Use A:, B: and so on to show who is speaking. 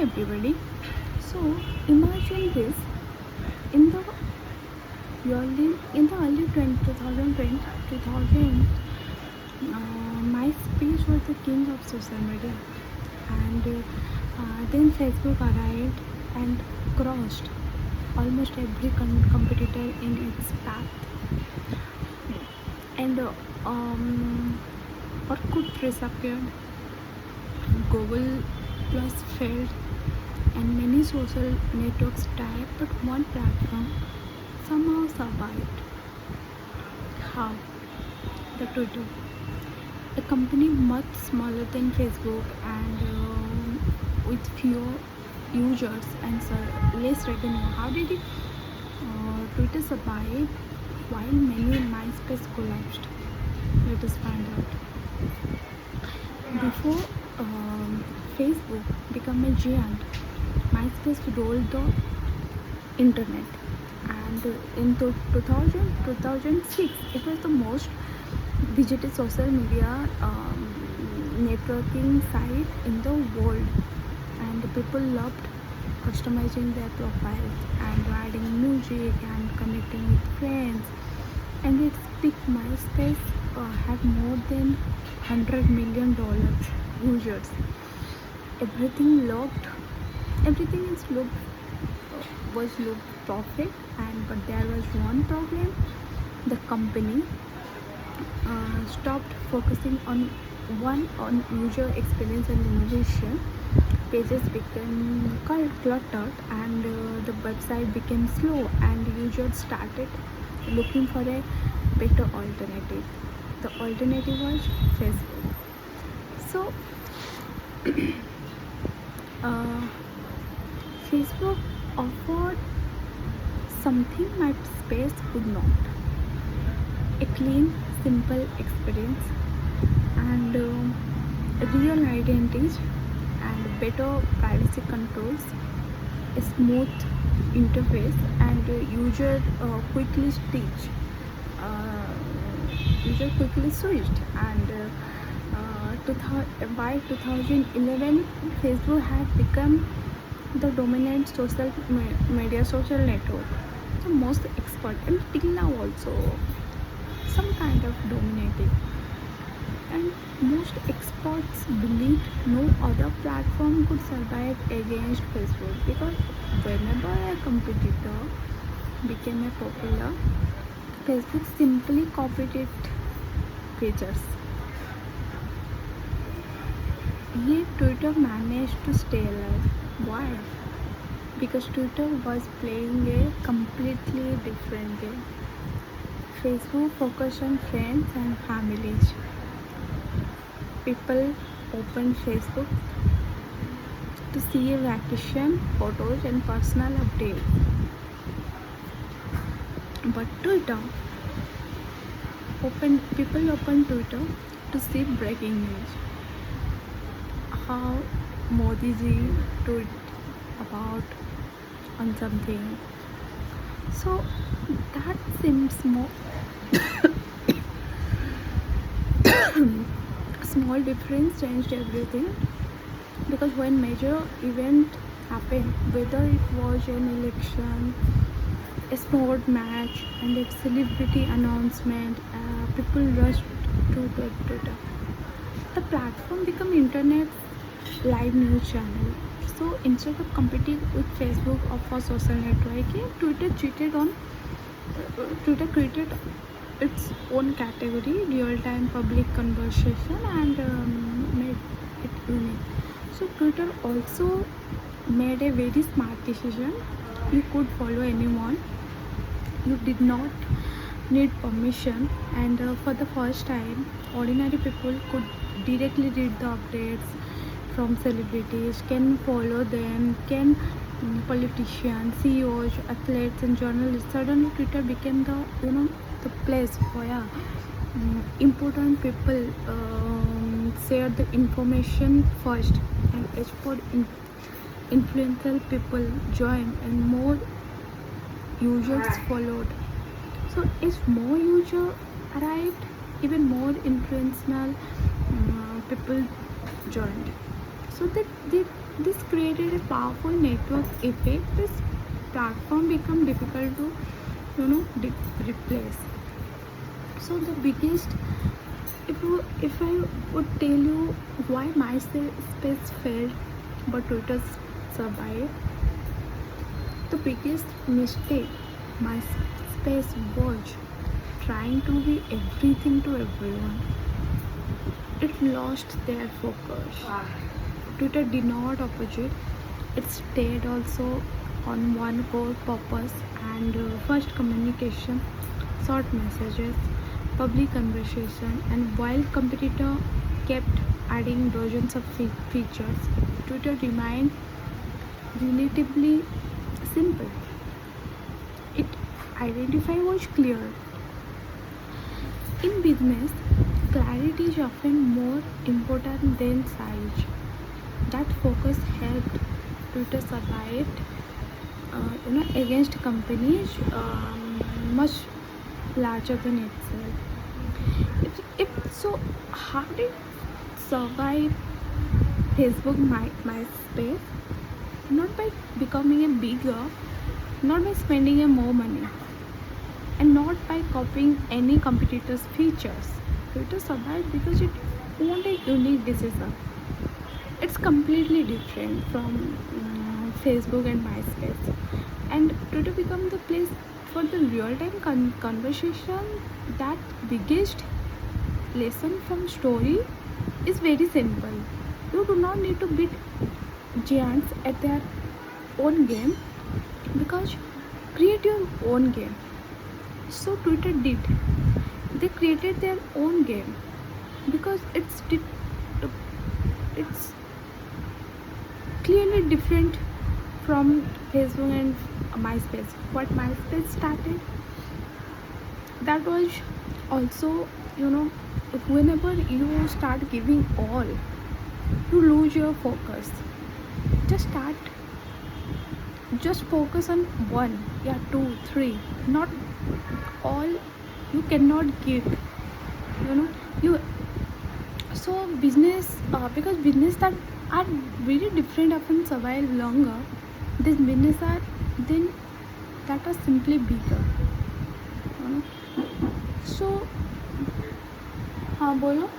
A: everybody. So imagine this in the early 2020, MySpace was the king of social media, and then Facebook arrived and crossed almost every competitor in its path, and Orkut disappeared, Google Plus failed, and many social networks died, but one platform somehow survived. How? The Twitter. A company much smaller than Facebook and with fewer users and less revenue. How did it Twitter survive while many MySpace collapsed? Let us find out. Before Facebook became a giant, MySpace rolled the internet, and in 2006 it was the most visited social media networking site in the world, and people loved customizing their profiles and adding music and connecting with friends. And its peak, MySpace had more than $100 million users. Everything looked, everything is looked was looked perfect, and but there was one problem: the company stopped focusing on user experience and innovation. Pages became cluttered, and the website became slow, and users started looking for a better alternative. The alternative was Facebook. So uh, Facebook offered something MySpace could not: a clean, simple experience, and real identities, and better privacy controls, a smooth interface, and quickly stitch. Uh, User quickly switched, and by 2011, Facebook had become the dominant media social network. The most expert, and till now also some kind of dominating. And most experts believed no other platform could survive against Facebook, because whenever a competitor became a popular, Facebook simply copied its features. Yet Twitter managed to stay alive. Why? Because Twitter was playing a completely different game. Facebook focused on friends and families. People opened Facebook to see vacation photos and personal updates. But people open Twitter to see breaking news. How Modi ji tweet about on something. So that seems more small difference changed everything, because when major event happened, whether it was an election, a sport match, and a celebrity announcement, people rushed to Twitter. The platform became internet's live news channel. So instead of competing with Facebook or for social networking, Twitter created its own category, real-time public conversation, and made it unique. So Twitter also made a very smart decision. You could follow anyone. You did not need permission, and for the first time, ordinary people could directly read the updates from celebrities, can follow them, can politicians, CEOs, athletes, and journalists. Suddenly, Twitter became the place where important people share the information first, and export influential people joined, and more users followed. So as more users arrived, even more influential people joined. So this created a powerful network effect. This platform become difficult to replace. So the biggest, if I would tell you why MySpace failed but Twitter survived, the biggest mistake MySpace was trying to be everything to everyone. It lost their focus. Twitter did not opposite. It stayed also on one core purpose and first communication, short messages, public conversation, and while competitor kept adding dozens of features, Twitter remained relatively simple. Its identity was clear. In business, clarity is often more important than size. That focus helped Twitter survive, against companies much larger than itself. So, how did survive Facebook, MySpace? Not by becoming a bigger, not by spending a more money, and not by copying any competitor's features. Twitter survived because it owned a unique decision. It's completely different from Facebook and MySpace, and Twitter become the place for the real-time conversation. That biggest lesson from story is very simple. You do not need to beat giants at their own game, because create your own game. So Twitter did. They created their own game because it's clearly different from Facebook and MySpace. What MySpace started, that was also, whenever you start giving all, you lose your focus. Just just focus on one, yeah, two, three, not all. You cannot give, you. So business, because business that are very different often survive longer. These business are then that are simply bigger, so हाँ बोलो.